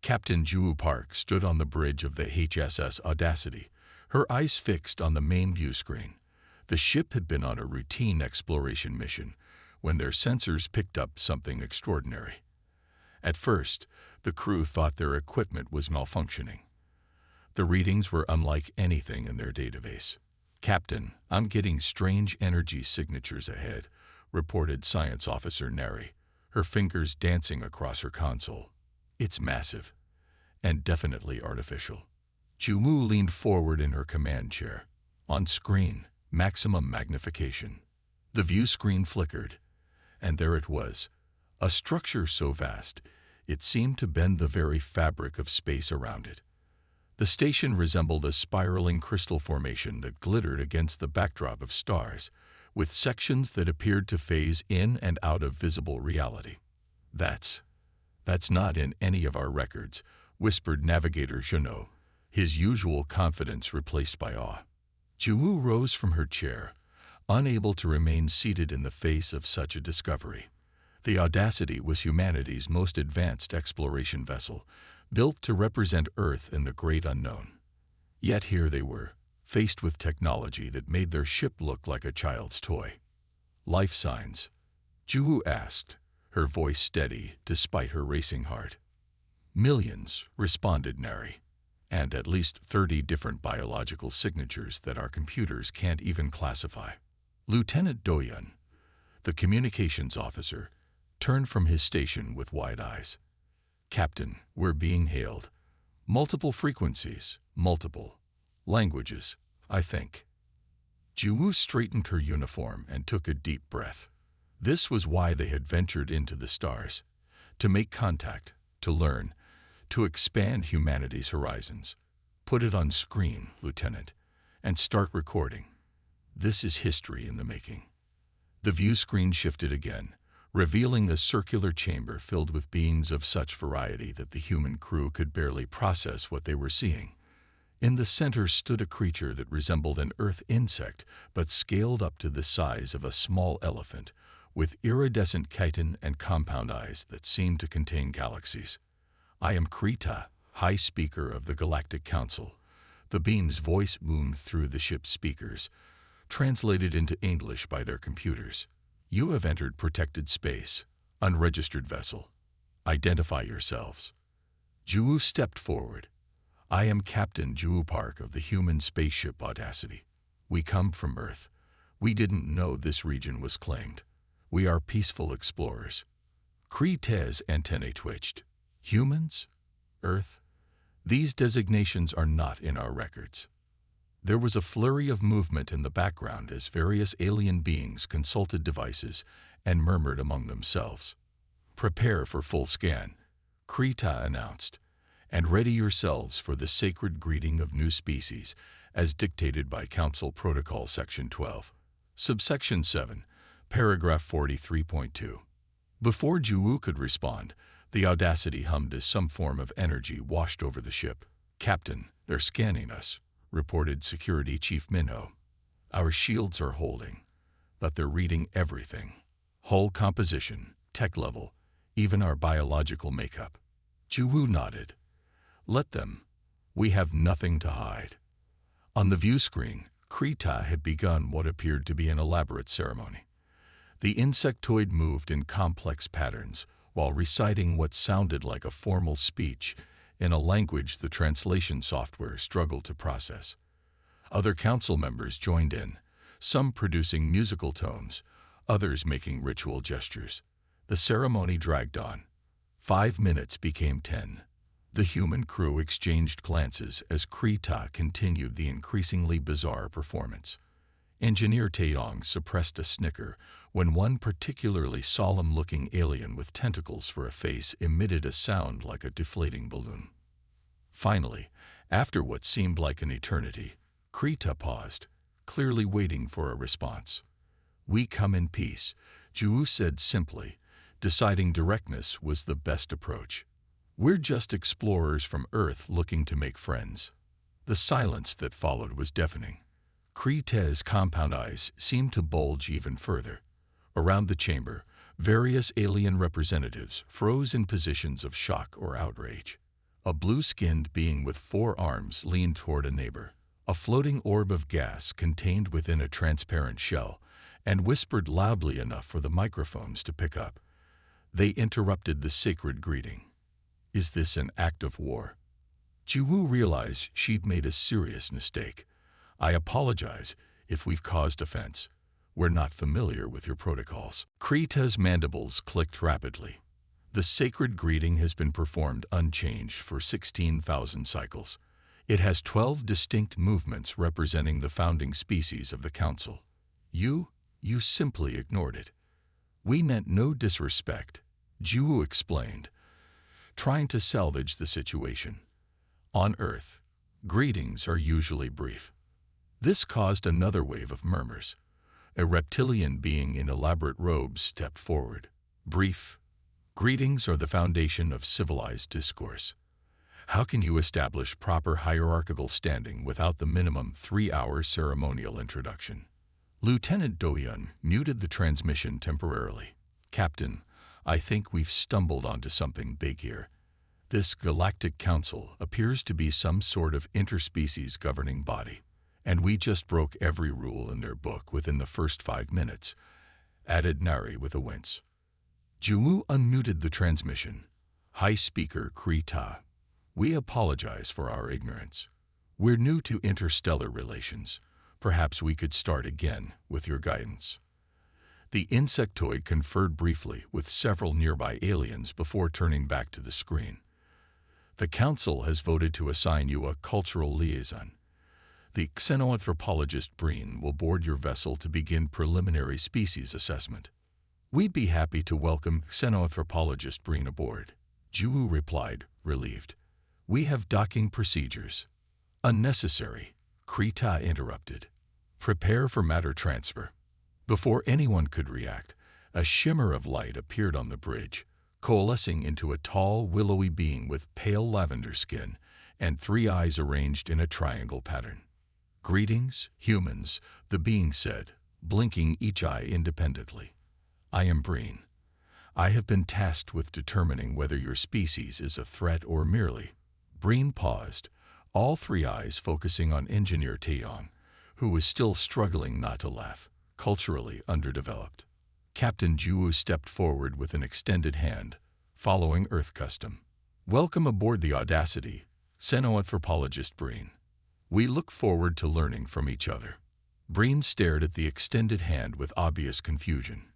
Captain Ju Park stood on the bridge of the HSS Audacity, her eyes fixed on the main view screen. The ship had been on a routine exploration mission when their sensors picked up something extraordinary. At first, the crew thought their equipment was malfunctioning. The readings were unlike anything in their database. "Captain, I'm getting strange energy signatures ahead," reported Science Officer Neri, her fingers dancing across her console. "It's massive, and definitely artificial." Jumu leaned forward in her command chair. On screen, maximum magnification. The view screen flickered, and there it was, a structure so vast it seemed to bend the very fabric of space around it. The station resembled a spiraling crystal formation that glittered against the backdrop of stars, with sections that appeared to phase in and out of visible reality. That's not in any of our records," whispered Navigator Jeannot, his usual confidence replaced by awe. Jumu rose from her chair, unable to remain seated in the face of such a discovery. The Audacity was humanity's most advanced exploration vessel, built to represent Earth in the great unknown. Yet here they were, faced with technology that made their ship look like a child's toy. "Life signs?" Juhu asked, her voice steady despite her racing heart. "Millions," responded Neri, "and at least 30 different biological signatures that our computers can't even classify." Lieutenant Doyun, the communications officer, turned from his station with wide eyes. "Captain, we're being hailed. Multiple frequencies, multiple languages, I think." Juwu straightened her uniform and took a deep breath. This was why they had ventured into the stars, to make contact, to learn, to expand humanity's horizons. "Put it on screen, Lieutenant, and start recording. This is history in the making." The view screen shifted again, revealing a circular chamber filled with beings of such variety that the human crew could barely process what they were seeing. In the center stood a creature that resembled an earth insect, but scaled up to the size of a small elephant, with iridescent chitin and compound eyes that seemed to contain galaxies. "I am Krita, High Speaker of the Galactic Council." The beam's voice boomed through the ship's speakers, translated into English by their computers. "You have entered protected space, unregistered vessel. Identify yourselves." Juwu stepped forward. "I am Captain Juwu Park of the human spaceship Audacity. We come from Earth. We didn't know this region was claimed. We are peaceful explorers." Krita's antennae twitched. "Humans? Earth? These designations are not in our records." There was a flurry of movement in the background as various alien beings consulted devices and murmured among themselves. "Prepare for full scan," Krita announced, "and ready yourselves for the sacred greeting of new species, as dictated by Council Protocol Section 12. Subsection 7, Paragraph 43.2. Before Juwu could respond, the Audacity hummed as some form of energy washed over the ship. "Captain, they're scanning us," reported Security Chief Minho. "Our shields are holding, but they're reading everything. Hull composition, tech level, even our biological makeup." Juwu nodded. "Let them. We have nothing to hide." On the view screen, Krita had begun what appeared to be an elaborate ceremony. The insectoid moved in complex patterns while reciting what sounded like a formal speech in a language the translation software struggled to process. Other council members joined in, some producing musical tones, others making ritual gestures. The ceremony dragged on. 5 minutes became 10. The human crew exchanged glances as Krita continued the increasingly bizarre performance. Engineer Taeyong suppressed a snicker when one particularly solemn-looking alien with tentacles for a face emitted a sound like a deflating balloon. Finally, after what seemed like an eternity, Krita paused, clearly waiting for a response. "We come in peace," Juwu said simply, deciding directness was the best approach. "We're just explorers from Earth looking to make friends." The silence that followed was deafening. Krita's compound eyes seemed to bulge even further. Around the chamber, various alien representatives froze in positions of shock or outrage. A blue-skinned being with 4 arms leaned toward a neighbor, a floating orb of gas contained within a transparent shell, and whispered loudly enough for the microphones to pick up. They interrupted the sacred greeting. "Is this an act of war?" Jiwoo realized she'd made a serious mistake. "I apologize if we've caused offense. We're not familiar with your protocols." Krita's mandibles clicked rapidly. The sacred greeting has been performed unchanged for 16,000 cycles. It has 12 distinct movements representing the founding species of the Council. You simply ignored it. "We meant no disrespect," Jiwoo explained, trying to salvage the situation. On Earth, greetings are usually brief. This caused another wave of murmurs. A reptilian being in elaborate robes stepped forward. "Brief. Greetings are the foundation of civilized discourse. How can you establish proper hierarchical standing without the minimum 3-hour ceremonial introduction?" Lieutenant Doyun muted the transmission temporarily. "Captain, I think we've stumbled onto something big here. This Galactic Council appears to be some sort of interspecies governing body, and we just broke every rule in their book within the first 5 minutes," added Nari with a wince. Jiwoo unmuted the transmission. "Hi, Speaker Krita. We apologize for our ignorance. We're new to interstellar relations. Perhaps we could start again with your guidance." The insectoid conferred briefly with several nearby aliens before turning back to the screen. "The Council has voted to assign you a cultural liaison. The xenoanthropologist Breen will board your vessel to begin preliminary species assessment." "We'd be happy to welcome xenoanthropologist Breen aboard," Jiwoo replied, relieved. "We have docking procedures." "Unnecessary," Krita interrupted. "Prepare for matter transfer." Before anyone could react, a shimmer of light appeared on the bridge, coalescing into a tall, willowy being with pale lavender skin and 3 eyes arranged in a triangle pattern. "Greetings, humans," the being said, blinking each eye independently. "I am Breen. I have been tasked with determining whether your species is a threat or merely." Breen paused, all 3 eyes focusing on Engineer Taeyong, who was still struggling not to laugh, culturally underdeveloped. Captain Jiwoo stepped forward with an extended hand, following Earth custom. "Welcome aboard the Audacity, xenoanthropologist Breen. We look forward to learning from each other." Breen stared at the extended hand with obvious confusion.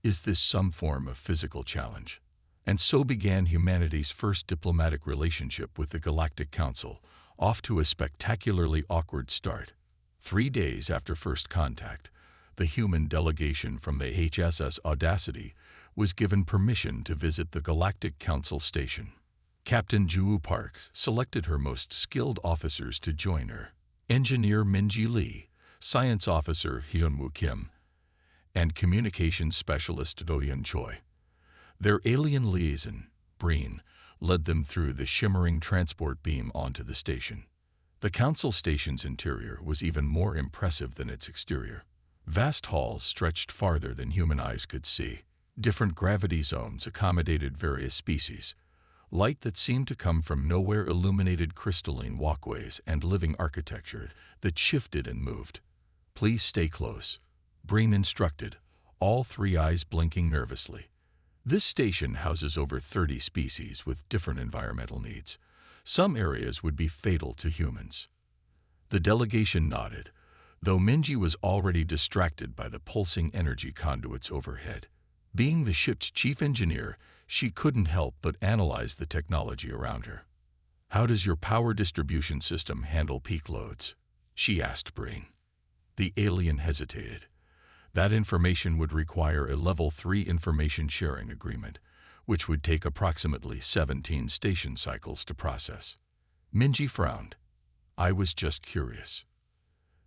Is this some form of physical challenge? And so began humanity's first diplomatic relationship with the Galactic Council, off to a spectacularly awkward start. 3 days after first contact, the human delegation from the HSS Audacity was given permission to visit the Galactic Council station. Captain Jiwoo Park selected her most skilled officers to join her: Engineer Minji Lee, Science Officer Hyunwoo Kim, and Communications Specialist Do-Yeon Choi. Their alien liaison, Breen, led them through the shimmering transport beam onto the station. The Council station's interior was even more impressive than its exterior. Vast halls stretched farther than human eyes could see. Different gravity zones accommodated various species. Light that seemed to come from nowhere illuminated crystalline walkways and living architecture that shifted and moved. "Please stay close," Breen instructed, all 3 eyes blinking nervously. This station houses over 30 species with different environmental needs. Some areas would be fatal to humans. The delegation nodded, though Minji was already distracted by the pulsing energy conduits overhead. Being the ship's chief engineer, she couldn't help but analyze the technology around her. "How does your power distribution system handle peak loads?" she asked Breen. The alien hesitated. That information would require a Level 3 information sharing agreement, which would take approximately 17 station cycles to process. Minji frowned. "I was just curious."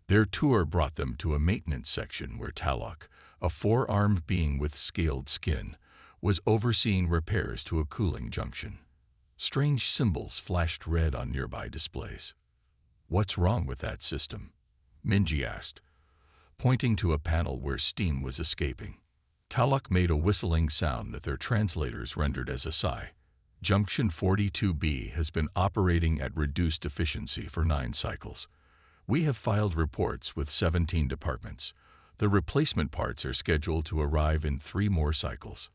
Their tour brought them to a maintenance section where Talok, a 4-armed being with scaled skin, was overseeing repairs to a cooling junction. Strange symbols flashed red on nearby displays. "What's wrong with that system?" Minji asked, pointing to a panel where steam was escaping. Talok made a whistling sound that their translators rendered as a sigh. Junction 42B has been operating at reduced efficiency for 9 cycles. We have filed reports with 17 departments. The replacement parts are scheduled to arrive in 3 more cycles.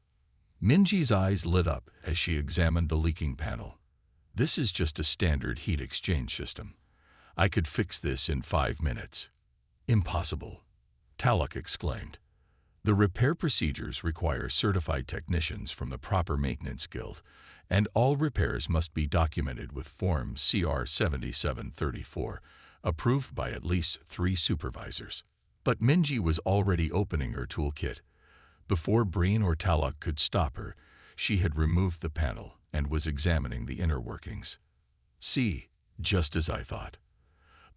Minji's eyes lit up as she examined the leaking panel. This is just a standard heat exchange system. I could fix this in 5 minutes. Impossible, Taluk exclaimed. The repair procedures require certified technicians from the proper maintenance guild, and all repairs must be documented with Form CR 7734, approved by at least 3 supervisors. But Minji was already opening her toolkit. Before Breen or Taluk could stop her, she had removed the panel and was examining the inner workings. See, just as I thought.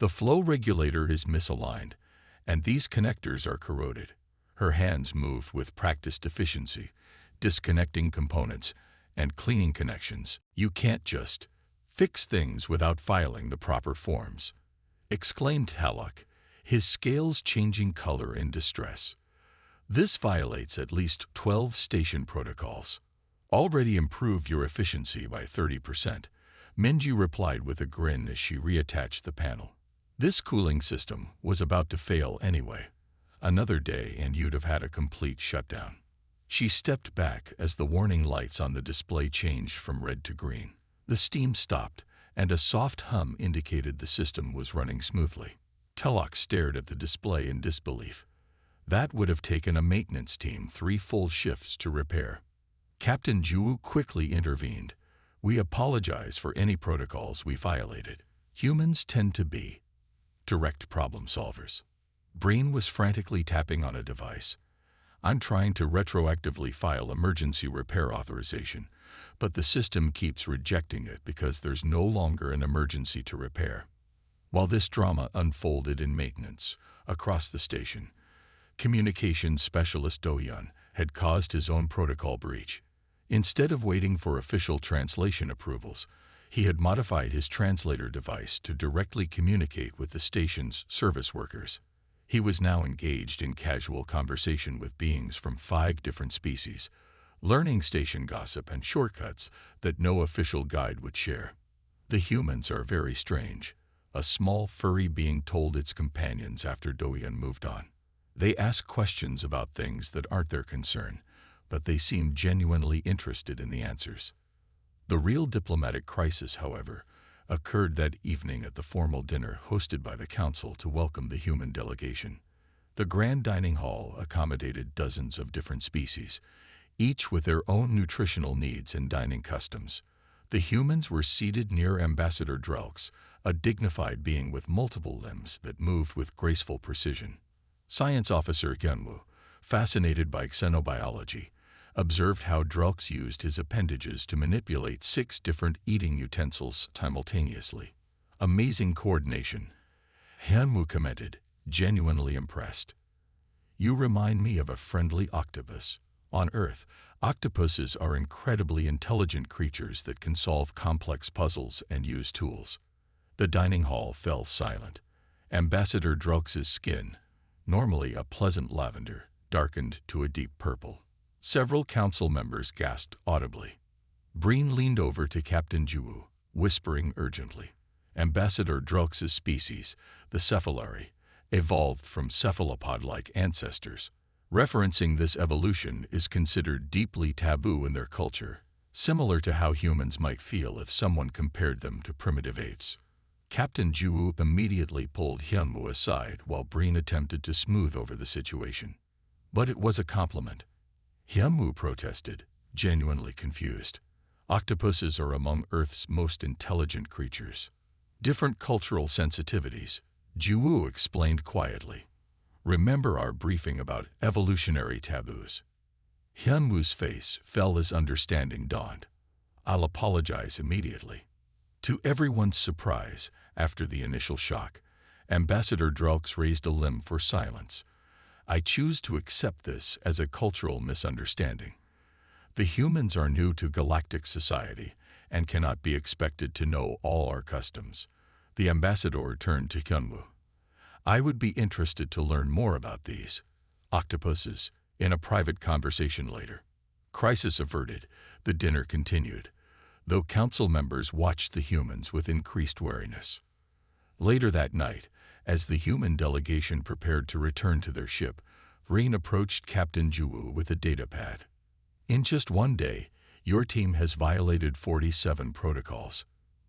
The flow regulator is misaligned, and these connectors are corroded. Her hands moved with practiced efficiency, disconnecting components and cleaning connections. You can't just fix things without filing the proper forms, exclaimed Taluk, his scales changing color in distress. This violates at least 12 station protocols. Already improved your efficiency by 30%, Minji replied with a grin as she reattached the panel. This cooling system was about to fail anyway. Another day and you'd have had a complete shutdown. She stepped back as the warning lights on the display changed from red to green. The steam stopped, and a soft hum indicated the system was running smoothly. Taluk stared at the display in disbelief. That would have taken a maintenance team 3 full shifts to repair. Captain Ju quickly intervened. We apologize for any protocols we violated. Humans tend to be direct problem solvers. Breen was frantically tapping on a device. I'm trying to retroactively file emergency repair authorization, but the system keeps rejecting it because there's no longer an emergency to repair. While this drama unfolded in maintenance across the station, communications specialist Do-Yun had caused his own protocol breach. Instead of waiting for official translation approvals, he had modified his translator device to directly communicate with the station's service workers. He was now engaged in casual conversation with beings from 5 different species, learning station gossip and shortcuts that no official guide would share. The humans are very strange, a small furry being told its companions after Do-Yun moved on. They ask questions about things that aren't their concern, but they seem genuinely interested in the answers. The real diplomatic crisis, however, occurred that evening at the formal dinner hosted by the council to welcome the human delegation. The grand dining hall accommodated dozens of different species, each with their own nutritional needs and dining customs. The humans were seated near Ambassador Drelks, a dignified being with multiple limbs that moved with graceful precision. Science Officer Hyunwoo, fascinated by xenobiology, observed how Drelks used his appendages to manipulate 6 different eating utensils simultaneously. Amazing coordination, Hyunwoo commented, genuinely impressed. You remind me of a friendly octopus. On Earth, octopuses are incredibly intelligent creatures that can solve complex puzzles and use tools. The dining hall fell silent. Ambassador Drelks' skin, normally a pleasant lavender, darkened to a deep purple. Several council members gasped audibly. Breen leaned over to Captain Ju, whispering urgently. Ambassador Drelks' species, the cephalari, evolved from cephalopod-like ancestors. Referencing this evolution is considered deeply taboo in their culture, similar to how humans might feel if someone compared them to primitive apes. Captain Ju immediately pulled Hyunwoo aside while Breen attempted to smooth over the situation. But it was a compliment. Hyunwoo protested, genuinely confused. Octopuses are among Earth's most intelligent creatures. Different cultural sensitivities, Ju explained quietly. Remember our briefing about evolutionary taboos. Hyunwoo's face fell as understanding dawned. I'll apologize immediately. To everyone's surprise, after the initial shock, Ambassador Drelks raised a limb for silence. I choose to accept this as a cultural misunderstanding. The humans are new to galactic society and cannot be expected to know all our customs. The ambassador turned to Hyunwoo. I would be interested to learn more about these octopuses in a private conversation later. Crisis averted, the dinner continued. though council members watched the humans with increased wariness. Later that night, as the human delegation prepared to return to their ship, Breen approached Captain Juwu with a datapad. "In just one day, your team has violated 47 protocols,"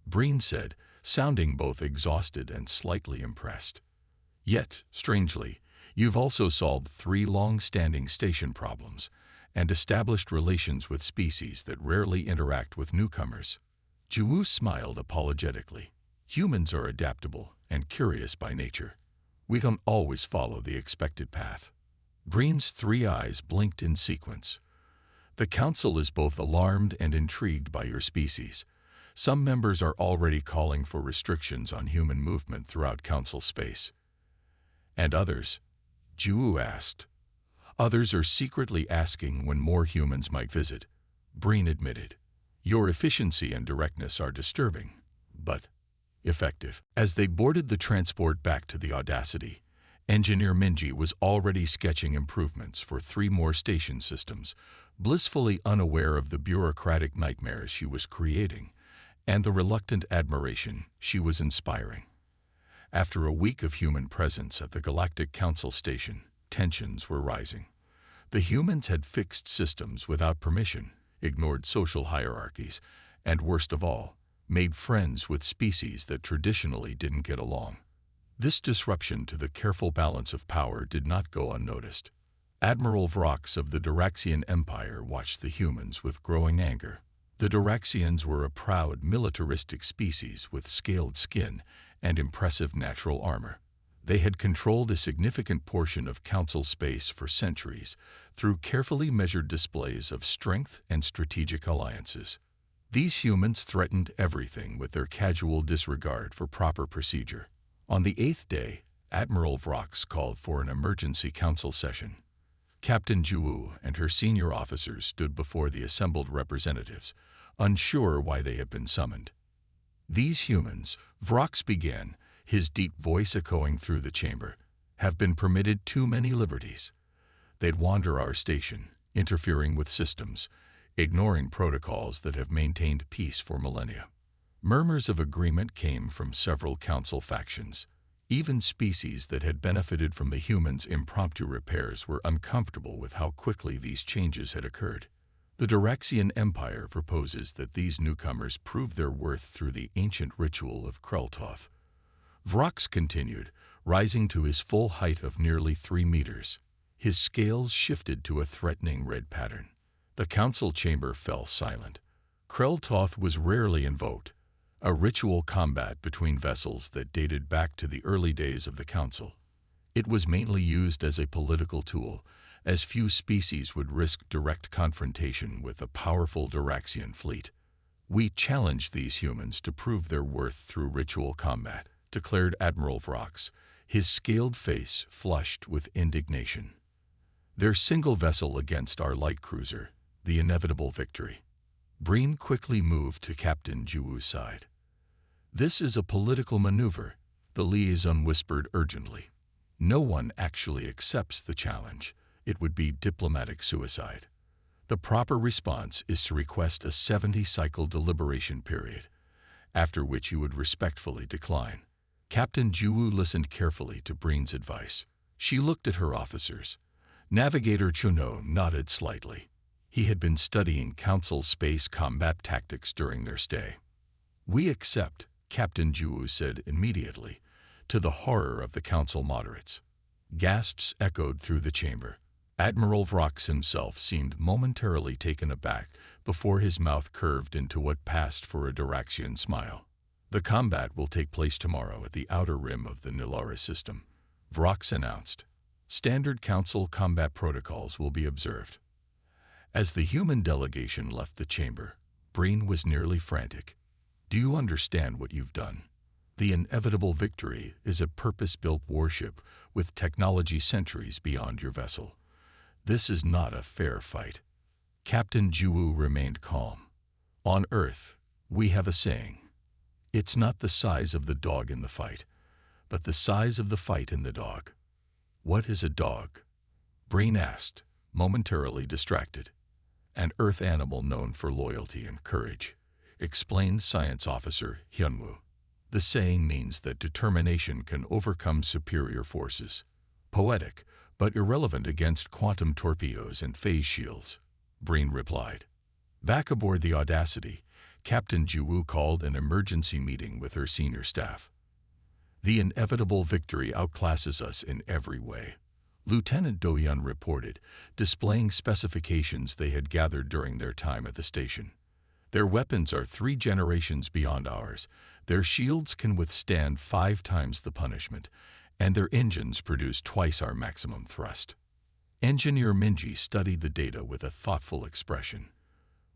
Breen said, sounding both exhausted and slightly impressed. "Yet, strangely, you've also solved 3 long-standing station problems and established relations with species that rarely interact with newcomers." Juwu smiled apologetically. "Humans are adaptable and curious by nature. We don't always follow the expected path." Breen's 3 eyes blinked in sequence. "The Council is both alarmed and intrigued by your species. Some members are already calling for restrictions on human movement throughout Council space." "And others?" Juwu asked. "Others are secretly asking when more humans might visit," Breen admitted. "Your efficiency and directness are disturbing, but effective." As they boarded the transport back to the Audacity, Engineer Minji was already sketching improvements for 3 more station systems, blissfully unaware of the bureaucratic nightmares she was creating and the reluctant admiration she was inspiring. After a week of human presence at the Galactic Council station, tensions were rising. The humans had fixed systems without permission, ignored social hierarchies, and worst of all, made friends with species that traditionally didn't get along. This disruption to the careful balance of power did not go unnoticed. Admiral Vrox of the Duraxian Empire watched the humans with growing anger. The Duraxians were a proud, militaristic species with scaled skin and impressive natural armor. They had controlled a significant portion of Council space for centuries through carefully measured displays of strength and strategic alliances. These humans threatened everything with their casual disregard for proper procedure. On the 8th day, Admiral Vrox called for an emergency council session. Captain Juwu and her senior officers stood before the assembled representatives, unsure why they had been summoned. "These humans," Vrox began, his deep voice echoing through the chamber, "have been permitted too many liberties. They'd wander our station, interfering with systems, ignoring protocols that have maintained peace for millennia." Murmurs of agreement came from several council factions. Even species that had benefited from the humans' impromptu repairs were uncomfortable with how quickly these changes had occurred. The Duraxian Empire proposes that these newcomers prove their worth through the ancient ritual of Kreltoth. Vrox continued, rising to his full height of nearly 3 meters. His scales shifted to a threatening red pattern. The council chamber fell silent. Kreltoth was rarely invoked, a ritual combat between vessels that dated back to the early days of the Council. It was mainly used as a political tool, as few species would risk direct confrontation with a powerful Duraxian fleet. "We challenge these humans to prove their worth through ritual combat," declared Admiral Vrox, his scaled face flushed with indignation. "Their single vessel against our light cruiser, the inevitable victory." Breen quickly moved to Captain Juwu's side. "This is a political maneuver," the liaison whispered urgently. "No one actually accepts the challenge. It would be diplomatic suicide. The proper response is to request a 70-cycle deliberation period, after which you would respectfully decline." Captain Juwu listened carefully to Breen's advice. She looked at her officers. Navigator Chuno nodded slightly. He had been studying Council space combat tactics during their stay. "We accept," Captain Juwu said immediately, to the horror of the Council moderates. Gasps echoed through the chamber. Admiral Vrox himself seemed momentarily taken aback before his mouth curved into what passed for a Duraxian smile. "The combat will take place tomorrow at the outer rim of the Nilara system," Vrox announced. "Standard Council combat protocols will be observed." As the human delegation left the chamber, Breen was nearly frantic. "Do you understand what you've done? The inevitable victory is a purpose-built warship with technology centuries beyond your vessel. This is not a fair fight." Captain Juwu remained calm. "On Earth, we have a saying. It's not the size of the dog in the fight, but the size of the fight in the dog." "What is a dog?" Breen asked, momentarily distracted. "An Earth animal known for loyalty and courage. explained Science Officer Hyunwoo. The saying means that determination can overcome superior forces. Poetic, but irrelevant against quantum torpedoes and phase shields, Breen replied. Back aboard the Audacity, Captain Jiwoo called an emergency meeting with her senior staff. The inevitable victory outclasses us in every way, Lieutenant Do-yeon reported, displaying specifications they had gathered during their time at the station. Their weapons are 3 generations beyond ours, their shields can withstand 5 times the punishment, and their engines produce twice our maximum thrust. Engineer Minji studied the data with a thoughtful expression.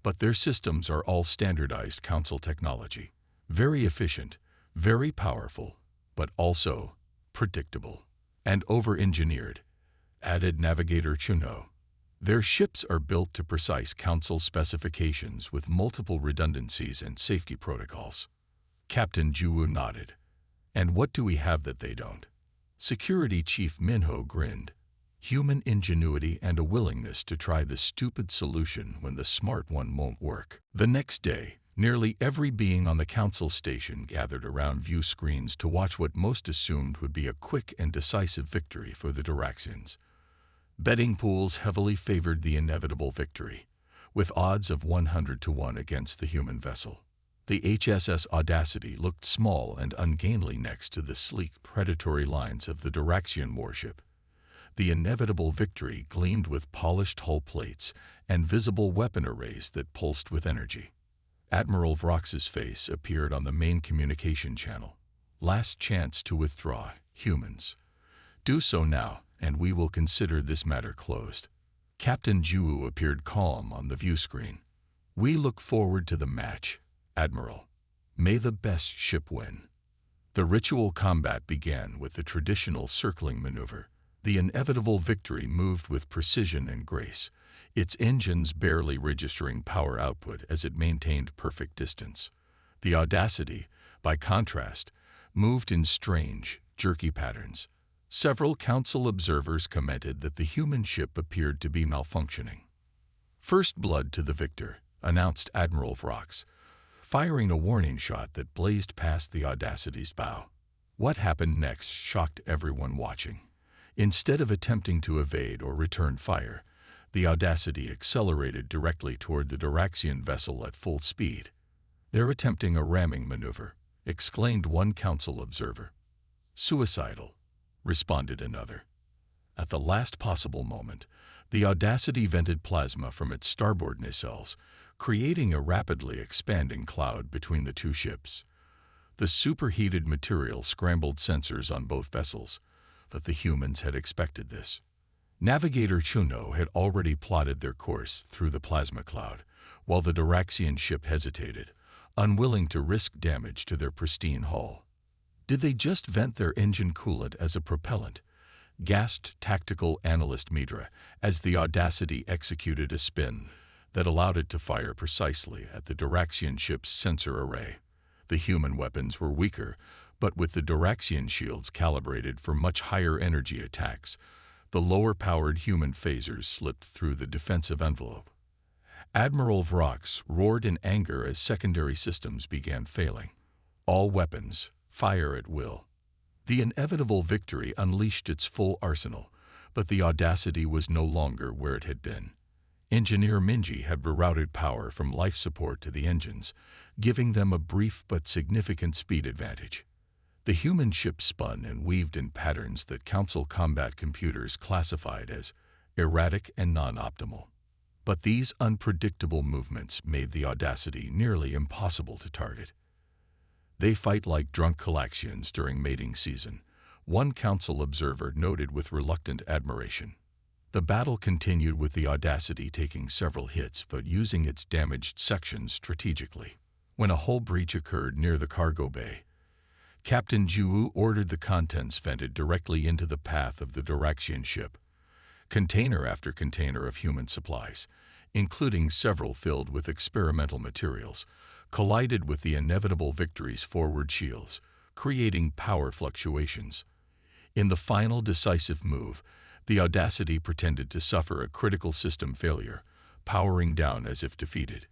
But their systems are all standardized Council technology. Very efficient, very powerful, but also predictable and over-engineered, added Navigator Chuno. Their ships are built to precise Council specifications with multiple redundancies and safety protocols. Captain Jiwoo nodded. And what do we have that they don't? Security Chief Minho grinned. Human ingenuity and a willingness to try the stupid solution when the smart one won't work. The next day, nearly every being on the Council station gathered around view screens to watch what most assumed would be a quick and decisive victory for the Duraxians. Betting pools heavily favored the inevitable victory, with odds of 100 to 1 against the human vessel. The HSS Audacity looked small and ungainly next to the sleek, predatory lines of the Duraxian warship. The inevitable victory gleamed with polished hull plates and visible weapon arrays that pulsed with energy. Admiral Vrox's face appeared on the main communication channel. Last chance to withdraw, humans. Do so now, and we will consider this matter closed. Captain Jiwoo appeared calm on the view screen. We look forward to the match, Admiral. May the best ship win. The ritual combat began with the traditional circling maneuver. The inevitable victory moved with precision and grace, its engines barely registering power output as it maintained perfect distance. The Audacity, by contrast, moved in strange, jerky patterns. Several Council observers commented that the human ship appeared to be malfunctioning. First blood to the victor, announced Admiral Vrox, firing a warning shot that blazed past the Audacity's bow. What happened next shocked everyone watching. Instead of attempting to evade or return fire, the Audacity accelerated directly toward the Duraxian vessel at full speed. They're attempting a ramming maneuver, exclaimed one Council observer. Suicidal, responded another. At the last possible moment, the Audacity vented plasma from its starboard nacelles, creating a rapidly expanding cloud between the two ships. The superheated material scrambled sensors on both vessels, but the humans had expected this. Navigator Chuno had already plotted their course through the plasma cloud, while the Duraxian ship hesitated, unwilling to risk damage to their pristine hull. Did they just vent their engine coolant as a propellant? Gasped Tactical Analyst Midra as the Audacity executed a spin that allowed it to fire precisely at the Duraxian ship's sensor array. The human weapons were weaker, but with the Duraxian shields calibrated for much higher energy attacks, the lower-powered human phasers slipped through the defensive envelope. Admiral Vrox roared in anger as secondary systems began failing. All weapons, fire at will. The inevitable victory unleashed its full arsenal, but the Audacity was no longer where it had been. Engineer Minji had rerouted power from life support to the engines, giving them a brief but significant speed advantage. The human ship spun and weaved in patterns that Council combat computers classified as erratic and non-optimal. But these unpredictable movements made the Audacity nearly impossible to target. They fight like drunk Calaxians during mating season, one Council observer noted with reluctant admiration. The battle continued with the Audacity taking several hits but using its damaged sections strategically. When a hull breach occurred near the cargo bay, Captain Jiwoo ordered the contents vented directly into the path of the Duraxian ship. Container after container of human supplies, including several filled with experimental materials, collided with the inevitable victory's forward shields, creating power fluctuations. In the final decisive move, the Audacity pretended to suffer a critical system failure, powering down as if defeated.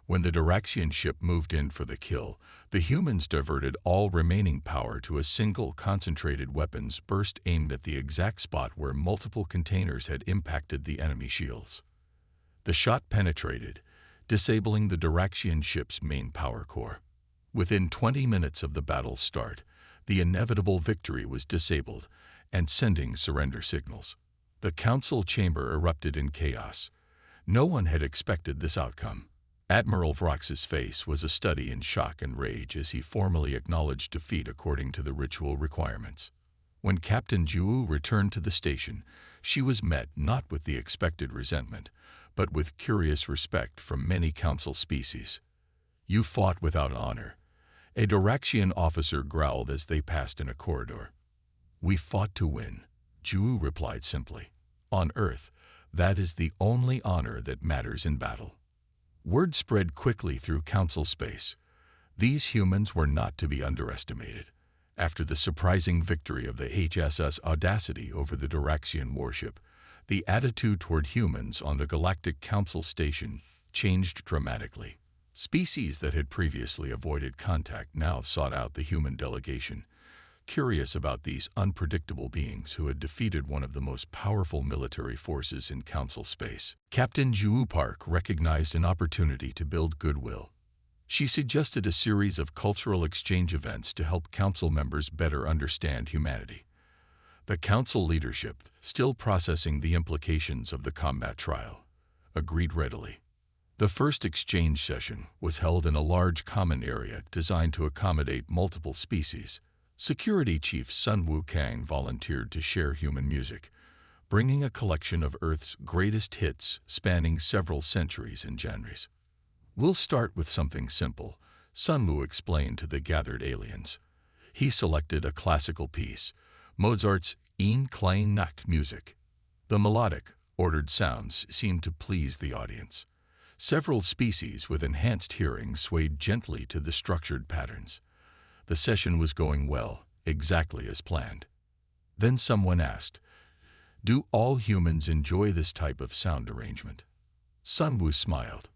When the Diraxian ship moved in for the kill, the humans diverted all remaining power to a single concentrated weapons burst aimed at the exact spot where multiple containers had impacted the enemy shields. The shot penetrated, disabling the Diraxian ship's main power core. Within 20 minutes of the battle's start, the inevitable victory was disabled and sending surrender signals. The council chamber erupted in chaos. No one had expected this outcome. Admiral Vrox's face was a study in shock and rage as he formally acknowledged defeat according to the ritual requirements. When Captain Ju returned to the station, she was met not with the expected resentment, but with curious respect from many council species. "You fought without honor," a Diraxian officer growled as they passed in a corridor. "We fought to win," Ju replied simply. "On Earth, that is the only honor that matters in battle." Word spread quickly through council space. These humans were not to be underestimated. After the surprising victory of the HSS Audacity over the Diraxian warship, the attitude toward humans on the Galactic Council station changed dramatically. Species that had previously avoided contact now sought out the human delegation, curious about these unpredictable beings who had defeated one of the most powerful military forces in council space. Captain Ju Park recognized an opportunity to build goodwill. She suggested a series of cultural exchange events to help council members better understand humanity. The council leadership, still processing the implications of the combat trial, agreed readily. The first exchange session was held in a large common area designed to accommodate multiple species. Security Chief Sun Wukang volunteered to share human music, bringing a collection of Earth's greatest hits spanning several centuries and genres. "We'll start with something simple," Sun Wu explained to the gathered aliens. He selected a classical piece, Mozart's Ein kleine Nacht music. The melodic, ordered sounds seemed to please the audience. Several species with enhanced hearing swayed gently to the structured patterns. The session was going well, exactly as planned. Then someone asked, "Do all humans enjoy this type of sound arrangement?" Sun Wu smiled.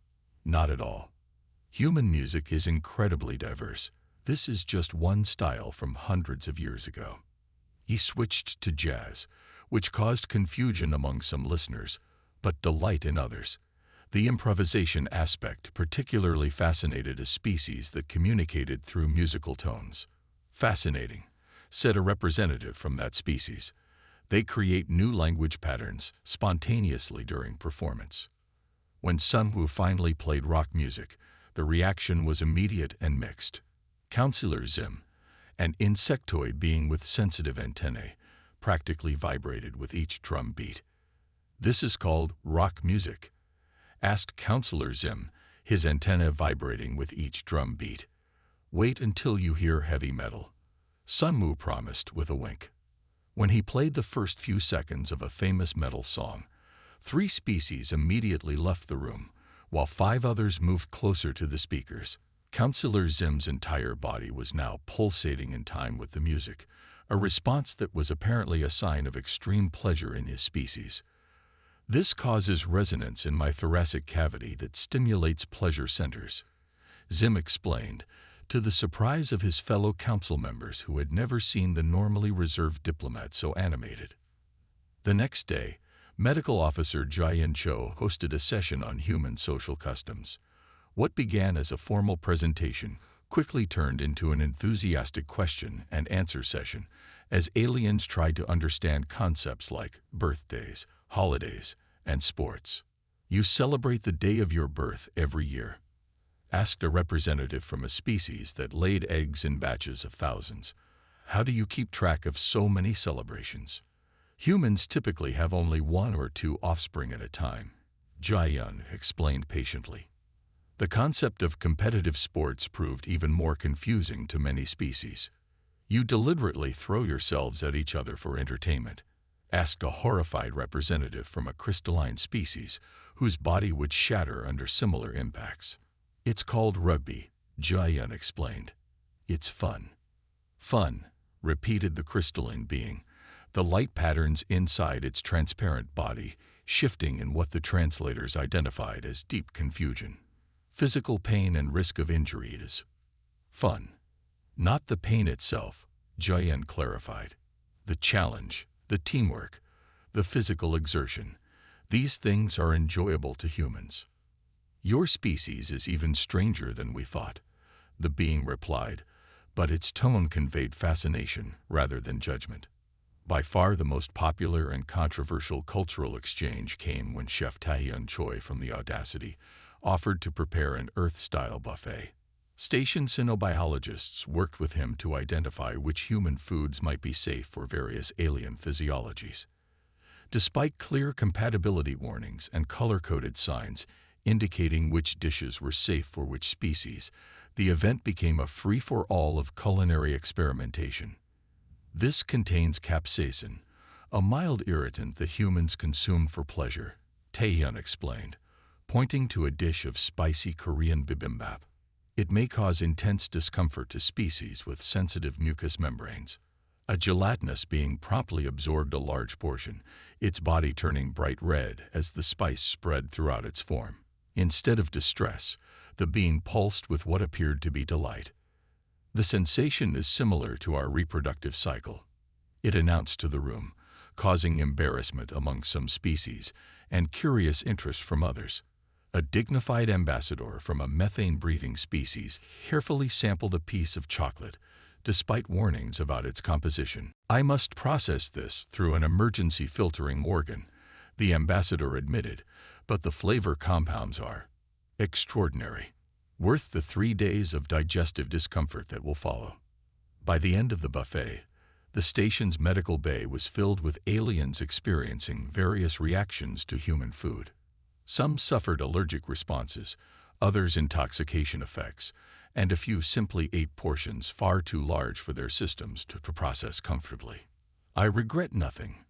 "Not at all. Human music is incredibly diverse. This is just one style from hundreds of years ago." He switched to jazz, which caused confusion among some listeners, but delight in others. The improvisation aspect particularly fascinated a species that communicated through musical tones. "Fascinating," said a representative from that species. "They create new language patterns spontaneously during performance." When Sun Wu finally played rock music, the reaction was immediate and mixed. Counselor Zim, an insectoid being with sensitive antennae, practically vibrated with each drum beat. "This is called rock music?" asked Counselor Zim, his antenna vibrating with each drum beat. "Wait until you hear heavy metal," Sun Wu promised with a wink. When he played the first few seconds of a famous metal song, 3 species immediately left the room, while 5 others moved closer to the speakers. Counselor Zim's entire body was now pulsating in time with the music, a response that was apparently a sign of extreme pleasure in his species. "This causes resonance in my thoracic cavity that stimulates pleasure centers," Zim explained, to the surprise of his fellow council members who had never seen the normally reserved diplomat so animated. The next day, Medical Officer Jian Cho hosted a session on human social customs. What began as a formal presentation quickly turned into an enthusiastic question-and-answer session as aliens tried to understand concepts like birthdays, holidays, and sports. "You celebrate the day of your birth every year?" asked a representative from a species that laid eggs in batches of thousands. "How do you keep track of so many celebrations?" "Humans typically have only 1 or 2 offspring at a time," Jian explained patiently. The concept of competitive sports proved even more confusing to many species. "You deliberately throw yourselves at each other for entertainment?" asked a horrified representative from a crystalline species whose body would shatter under similar impacts. "It's called rugby," Jian explained. "It's fun." "Fun," repeated the crystalline being, the light patterns inside its transparent body shifting in what the translators identified as deep confusion. Physical pain and risk of injury is fun. Not the pain itself, Jian clarified. The challenge, the teamwork, the physical exertion. These things are enjoyable to humans. Your species is even stranger than we thought, the being replied, but its tone conveyed fascination rather than judgment. By far the most popular and controversial cultural exchange came when Chef Taehyun Choi from the Audacity offered to prepare an Earth-style buffet. Station cynobiologists worked with him to identify which human foods might be safe for various alien physiologies. Despite clear compatibility warnings and color-coded signs indicating which dishes were safe for which species, the event became a free-for-all of culinary experimentation. This contains capsaicin, a mild irritant that humans consume for pleasure, Taehyun explained, pointing to a dish of spicy Korean bibimbap. It may cause intense discomfort to species with sensitive mucous membranes. A gelatinous being promptly absorbed a large portion, its body turning bright red as the spice spread throughout its form. Instead of distress, the being pulsed with what appeared to be delight. The sensation is similar to our reproductive cycle, it announced to the room, causing embarrassment among some species and curious interest from others. A dignified ambassador from a methane-breathing species carefully sampled a piece of chocolate, despite warnings about its composition. I must process this through an emergency filtering organ, the ambassador admitted, but the flavor compounds are extraordinary, worth the 3 days of digestive discomfort that will follow. By the end of the buffet, the station's medical bay was filled with aliens experiencing various reactions to human food. Some suffered allergic responses, others intoxication effects, and a few simply ate portions far too large for their systems to process comfortably. I regret nothing,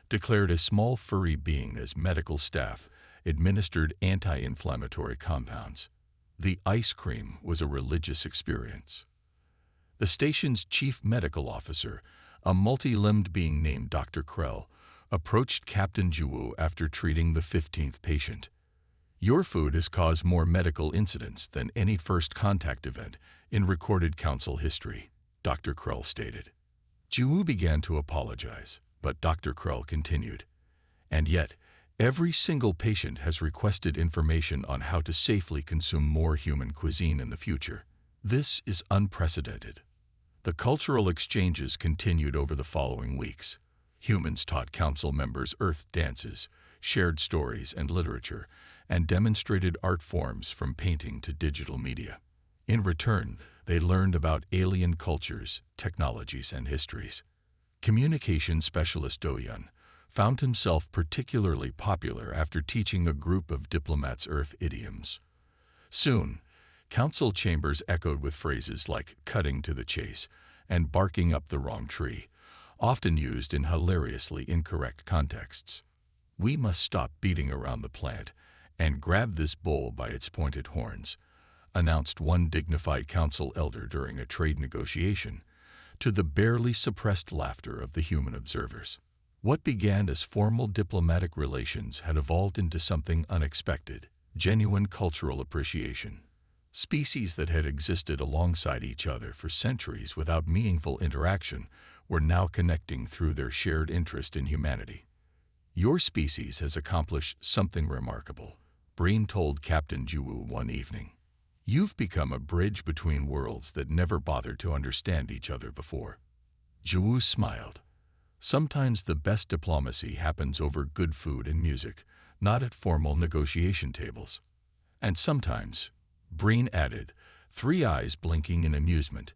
declared a small furry being as medical staff administered anti-inflammatory compounds. The ice cream was a religious experience. The station's chief medical officer, a multi-limbed being named Dr. Krell, approached Captain Jiwoo after treating the 15th patient. Your food has caused more medical incidents than any first contact event in recorded council history, Dr. Krell stated. Jiwoo began to apologize, but Dr. Krell continued. And yet, every single patient has requested information on how to safely consume more human cuisine in the future. This is unprecedented. The cultural exchanges continued over the following weeks. Humans taught council members Earth dances, shared stories and literature, and demonstrated art forms from painting to digital media. In return, they learned about alien cultures, technologies, and histories. Communication specialist Do Yun found himself particularly popular after teaching a group of diplomats Earth idioms. Soon, council chambers echoed with phrases like cutting to the chase and barking up the wrong tree, often used in hilariously incorrect contexts. We must stop beating around the plant and grab this bull by its pointed horns, announced one dignified council elder during a trade negotiation, to the barely suppressed laughter of the human observers. What began as formal diplomatic relations had evolved into something unexpected, genuine cultural appreciation. Species that had existed alongside each other for centuries without meaningful interaction were now connecting through their shared interest in humanity. Your species has accomplished something remarkable, Breen told Captain Jiwoo one evening. You've become a bridge between worlds that never bothered to understand each other before. Jiwoo smiled. Sometimes the best diplomacy happens over good food and music, not at formal negotiation tables. And sometimes, Breen added, 3 eyes blinking in amusement,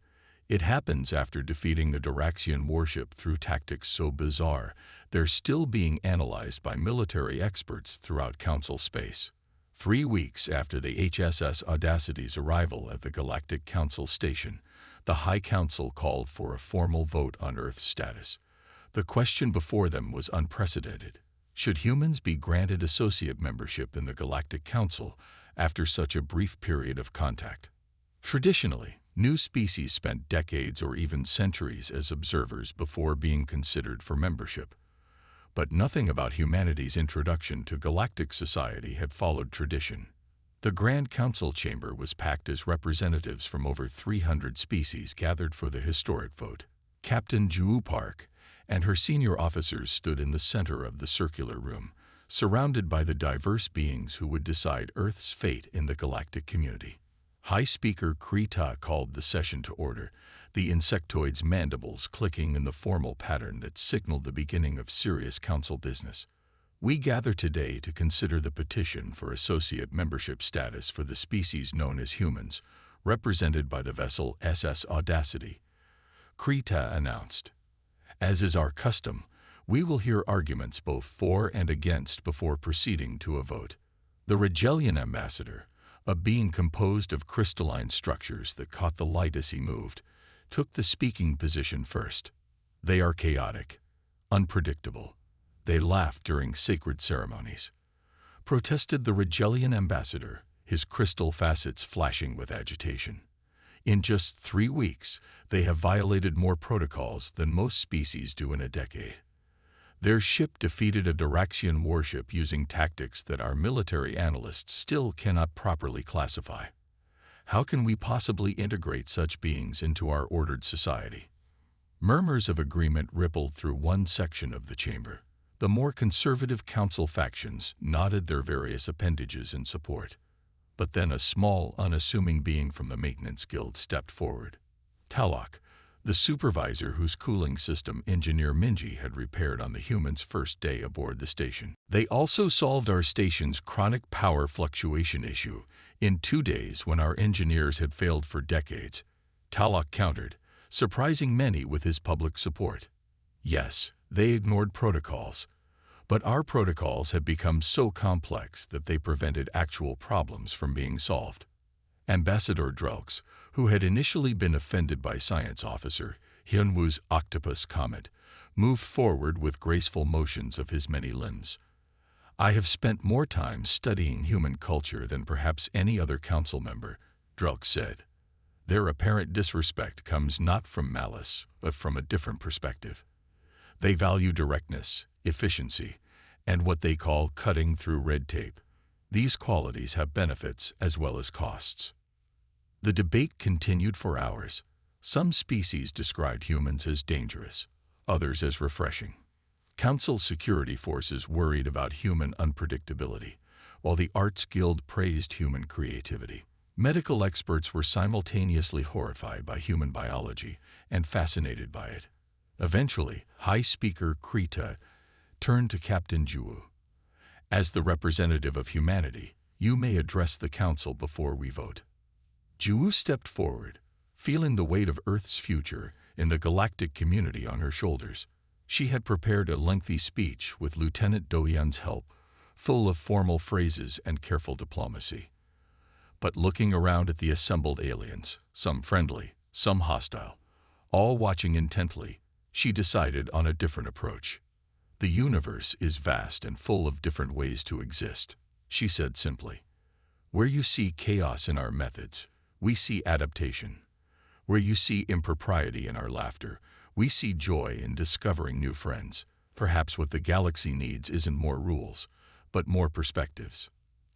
it happens after defeating a Duraxian warship through tactics so bizarre they're still being analyzed by military experts throughout Council space. 3 weeks after the HSS Audacity's arrival at the Galactic Council station, the High Council called for a formal vote on Earth's status. The question before them was unprecedented. Should humans be granted associate membership in the Galactic Council after such a brief period of contact? Traditionally, new species spent decades or even centuries as observers before being considered for membership. But nothing about humanity's introduction to galactic society had followed tradition. The Grand Council chamber was packed as representatives from over 300 species gathered for the historic vote. Captain Ju Park and her senior officers stood in the center of the circular room, surrounded by the diverse beings who would decide Earth's fate in the galactic community. High Speaker Krita called the session to order, the insectoid's mandibles clicking in the formal pattern that signaled the beginning of serious council business. We gather today to consider the petition for associate membership status for the species known as humans, represented by the vessel SS Audacity. Krita announced. As is our custom, we will hear arguments both for and against before proceeding to a vote. The Regelian ambassador, a being composed of crystalline structures that caught the light as he moved, took the speaking position first. They are chaotic, unpredictable. They laugh during sacred ceremonies, protested the Regelian ambassador, his crystal facets flashing with agitation. In just 3 weeks, they have violated more protocols than most species do in a decade. Their ship defeated a Diraxian warship using tactics that our military analysts still cannot properly classify. How can we possibly integrate such beings into our ordered society? Murmurs of agreement rippled through one section of the chamber. The more conservative council factions nodded their various appendages in support. But then a small, unassuming being from the Maintenance Guild stepped forward. Talok, the supervisor whose cooling system Engineer Minji had repaired on the humans' first day aboard the station. They also solved our station's chronic power fluctuation issue in 2 days when our engineers had failed for decades. Talok countered, surprising many with his public support. Yes, they ignored protocols, but our protocols had become so complex that they prevented actual problems from being solved. Ambassador Drelks, who had initially been offended by Science Officer Hyunwoo's octopus comment, moved forward with graceful motions of his many limbs. I have spent more time studying human culture than perhaps any other council member, Drelks said. Their apparent disrespect comes not from malice, but from a different perspective. They value directness, efficiency, and what they call cutting through red tape. These qualities have benefits as well as costs. The debate continued for hours. Some species described humans as dangerous, others as refreshing. Council security forces worried about human unpredictability, while the Arts Guild praised human creativity. Medical experts were simultaneously horrified by human biology and fascinated by it. Eventually, High Speaker Krita turned to Captain Ju. As the representative of humanity, you may address the council before we vote. Ju stepped forward, feeling the weight of Earth's future in the galactic community on her shoulders. She had prepared a lengthy speech with Lieutenant Doyan's help, full of formal phrases and careful diplomacy. But looking around at the assembled aliens, some friendly, some hostile, all watching intently, she decided on a different approach. The universe is vast and full of different ways to exist, she said simply. Where you see chaos in our methods, we see adaptation. Where you see impropriety in our laughter, we see joy in discovering new friends. Perhaps what the galaxy needs isn't more rules, but more perspectives.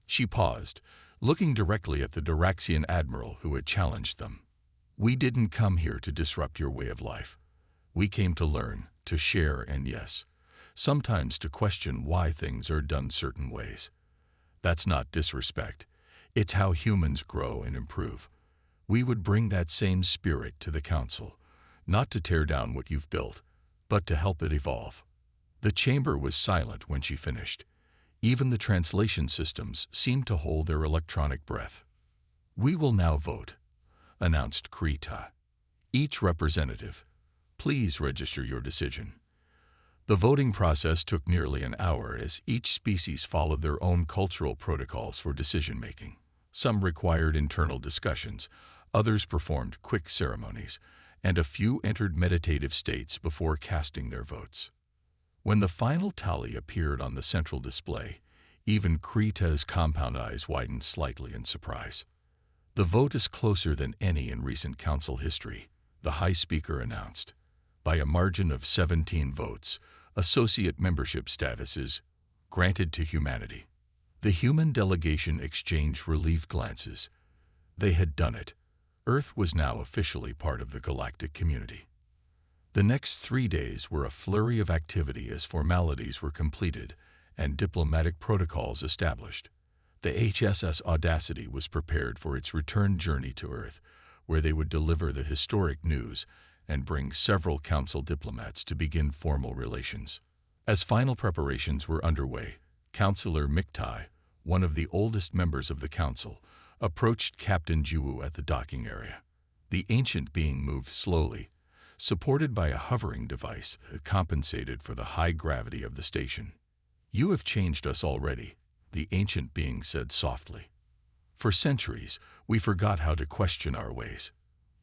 She paused, looking directly at the Diraxian admiral who had challenged them. We didn't come here to disrupt your way of life. We came to learn, to share, and yes, sometimes to question why things are done certain ways. That's not disrespect. It's how humans grow and improve. We would bring that same spirit to the council, not to tear down what you've built, but to help it evolve. The chamber was silent when she finished. Even the translation systems seemed to hold their electronic breath. We will now vote, announced Krita. Each representative, please register your decision. The voting process took nearly an hour as each species followed their own cultural protocols for decision-making. Some required internal discussions, others performed quick ceremonies, and a few entered meditative states before casting their votes. When the final tally appeared on the central display, even Krita's compound eyes widened slightly in surprise. The vote is closer than any in recent council history, the High Speaker announced. By a margin of 17 votes, associate membership status is granted to humanity. The human delegation exchanged relieved glances. They had done it. Earth was now officially part of the galactic community. The next 3 days were a flurry of activity as formalities were completed and diplomatic protocols established. The HSS Audacity was prepared for its return journey to Earth, where they would deliver the historic news and bring several council diplomats to begin formal relations. As final preparations were underway, Councillor Miktai, one of the oldest members of the council, approached Captain Jiwoo at the docking area. The ancient being moved slowly, supported by a hovering device that compensated for the high gravity of the station. "You have changed us already," the ancient being said softly. "For centuries, we forgot how to question our ways.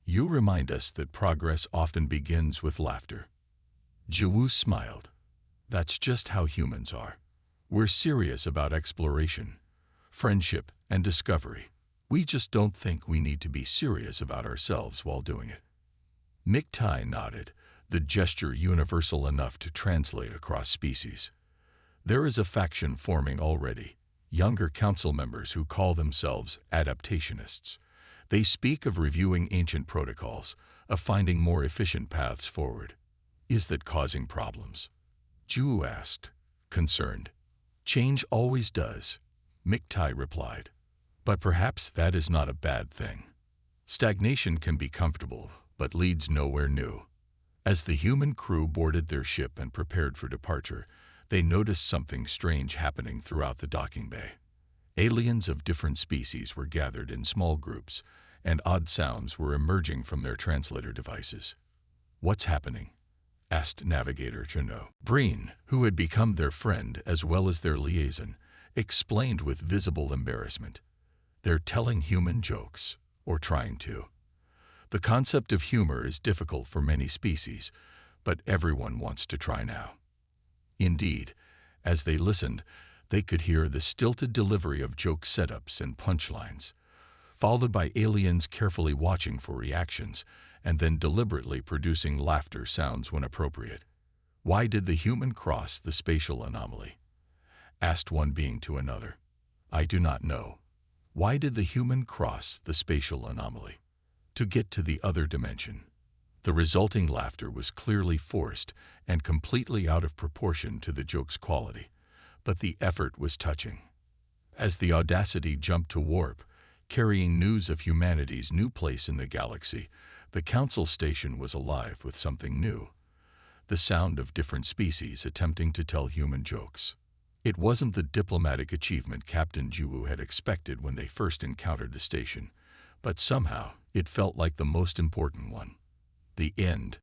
You remind us that progress often begins with laughter." Jiwoo smiled. "That's just how humans are. We're serious about exploration, friendship, and discovery. We just don't think we need to be serious about ourselves while doing it." Miktai nodded, the gesture universal enough to translate across species. "There is a faction forming already, younger council members who call themselves adaptationists. They speak of reviewing ancient protocols, of finding more efficient paths forward. Is that causing problems?" Jiwoo asked, concerned. "Change always does," Miktai replied. "But perhaps that is not a bad thing. Stagnation can be comfortable, but leads nowhere new." As the human crew boarded their ship and prepared for departure, they noticed something strange happening throughout the docking bay. Aliens of different species were gathered in small groups, and odd sounds were emerging from their translator devices. "What's happening?" asked Navigator Juno. Breen, who had become their friend as well as their liaison, explained with visible embarrassment. "They're telling human jokes, or trying to. The concept of humor is difficult for many species, but everyone wants to try now." Indeed, as they listened, they could hear the stilted delivery of joke setups and punchlines, followed by aliens carefully watching for reactions and then deliberately producing laughter sounds when appropriate. "Why did the human cross the spatial anomaly?" asked one being to another. "I do not know. Why did the human cross the spatial anomaly?" "To get to the other dimension." The resulting laughter was clearly forced and completely out of proportion to the joke's quality, but the effort was touching. As the Audacity jumped to warp, carrying news of humanity's new place in the galaxy, the council station was alive with something new. The sound of different species attempting to tell human jokes. It wasn't the diplomatic achievement Captain Jiwoo had expected when they first encountered the station, but somehow it felt like the most important one. The end.